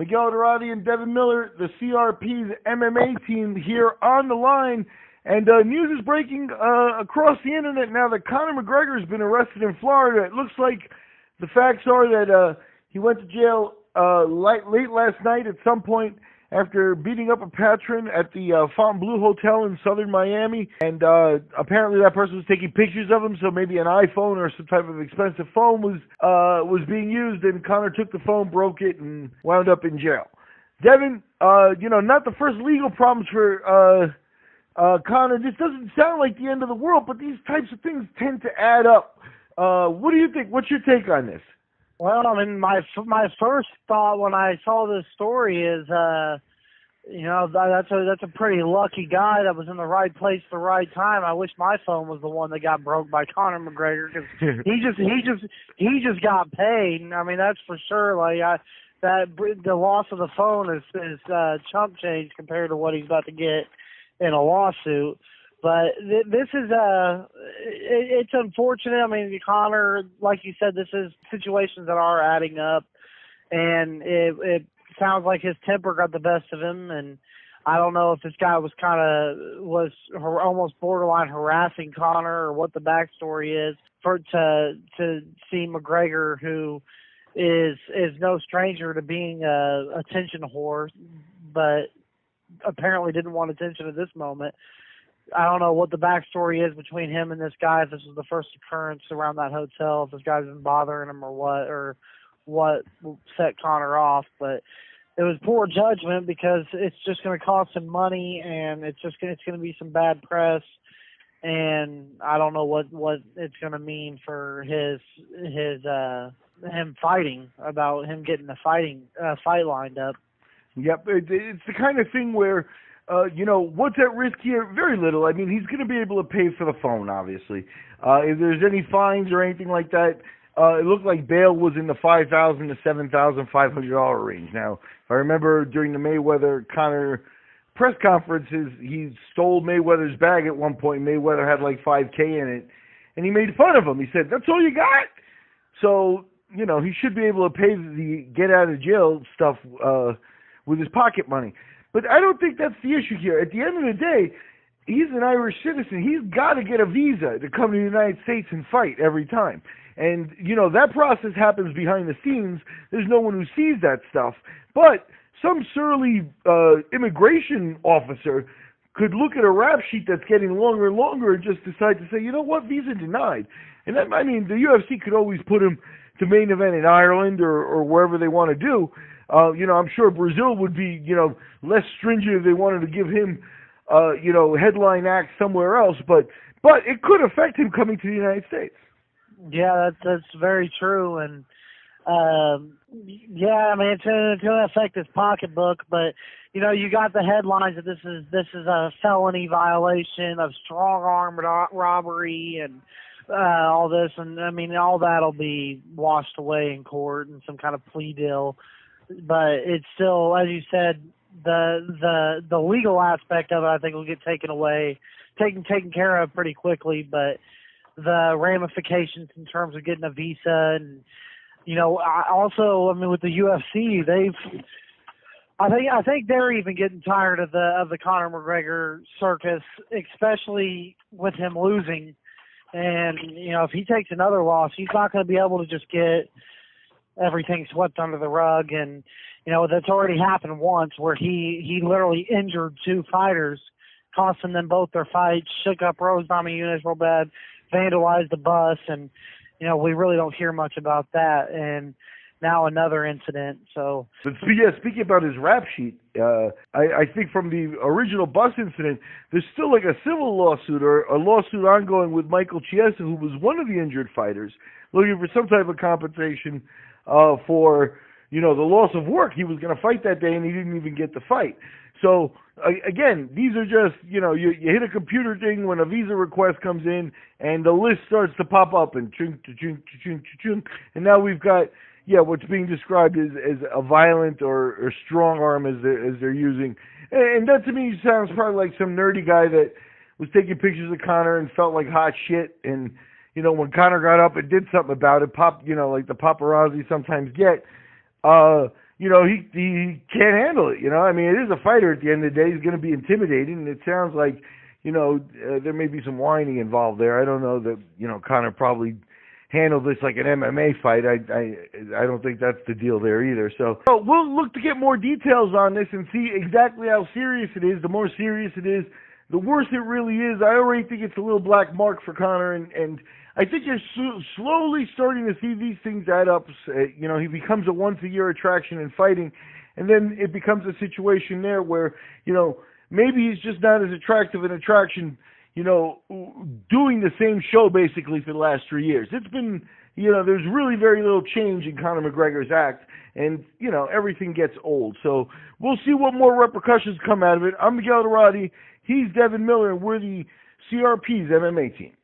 Miguel Iturrate and Devin Miller, the CRP's MMA team, here on the line. And news is breaking across the internet now that Conor McGregor has been arrested in Florida. It looks like the facts are that he went to jail late last night at some point after beating up a patron at the Fontainebleau Hotel in southern Miami. And apparently that person was taking pictures of him, so maybe an iPhone or some type of expensive phone was being used, and Conor took the phone, broke it, and wound up in jail. Devin, not the first legal problems for Conor. This doesn't sound like the end of the world, but these types of things tend to add up. What do you think? What's your take on this? Well, I mean, my first thought when I saw this story is, that's a pretty lucky guy that was in the right place at the right time. I wish my phone was the one that got broke by Conor McGregor, because he just got paid. I mean, that's for sure. Like the loss of the phone is chump change compared to what he's about to get in a lawsuit. But this is it's unfortunate. I mean, Conor, like you said, this is situations that are adding up, and it sounds like his temper got the best of him. And I don't know if this guy was almost borderline harassing Conor, or what the backstory is to see McGregor, who is no stranger to being a attention whore, but apparently didn't want attention at this moment. I don't know what the backstory is between him and this guy, if this was the first occurrence around that hotel, if this guy's been bothering him or what set Conor off. But it was poor judgment, because it's just going to cost him money, and it's going to be some bad press, and I don't know what it's going to mean for him fighting, about him getting a fight lined up. Yep, it's the kind of thing where what's at risk here? Very little. I mean, he's going to be able to pay for the phone, obviously. If there's any fines or anything like that, it looked like bail was in the $5,000 to $7,500 range. Now, if I remember during the Mayweather-Conor press conferences, he stole Mayweather's bag at one point. Mayweather had like $5K in it, and he made fun of him. He said, "That's all you got?" So, he should be able to pay the get-out-of-jail stuff with his pocket money. But I don't think that's the issue here. At the end of the day, he's an Irish citizen. He's got to get a visa to come to the United States and fight every time. And, that process happens behind the scenes. There's no one who sees that stuff. But some surly immigration officer could look at a rap sheet that's getting longer and longer and just decide to say, you know what, visa denied. And that, I mean, the UFC could always put him to main event in Ireland or wherever they want to do. I'm sure Brazil would be, less stringent if they wanted to give him, headline act somewhere else. But it could affect him coming to the United States. Yeah, that's very true. And, I mean, it's going to affect his pocketbook. But, you got the headlines that this is a felony violation of strong-arm robbery and all this. And, I mean, all that will be washed away in court in some kind of plea deal. But it's still, as you said, the legal aspect of it, I think, will get taken care of pretty quickly. But the ramifications in terms of getting a visa, and with the UFC, I think they're even getting tired of the Conor McGregor circus, especially with him losing. And if he takes another loss, he's not going to be able to just get everything swept under the rug. And that's already happened once, where he literally injured two fighters, costing them both their fights, shook up Rose Namajunas real bad, vandalized the bus, and we really don't hear much about that. And now another incident. So, but speaking about his rap sheet, I think from the original bus incident, there's still like a civil lawsuit or a lawsuit ongoing with Michael Chiesa, who was one of the injured fighters, looking for some type of compensation for the loss of work. He was going to fight that day, and he didn't even get to fight. So again, these are just you hit a computer thing when a visa request comes in, and the list starts to pop up, and chunk, chunk, chunk, chunk, and now we've got what's being described as a violent or strong arm as they're using, and that to me sounds probably like some nerdy guy that was taking pictures of Conor and felt like hot shit, and when Conor got up and did something about it, like the paparazzi sometimes get, he can't handle it. I mean, it is a fighter at the end of the day. He's going to be intimidating, and it sounds like, there may be some whining involved there. I don't know that, Conor probably handled this like an MMA fight. I don't think that's the deal there either. So we'll look to get more details on this and see exactly how serious it is. The more serious it is, the worse it really is. I already think it's a little black mark for Conor, and I think you're slowly starting to see these things add up. He becomes a once-a-year attraction in fighting, and then it becomes a situation there where, maybe he's just not as attractive an attraction, doing the same show basically for the last 3 years. It's been, there's really very little change in Conor McGregor's act, and, everything gets old. So we'll see what more repercussions come out of it. I'm Miguel Iturrate. He's Devin Miller, and we're the CRP's MMA team.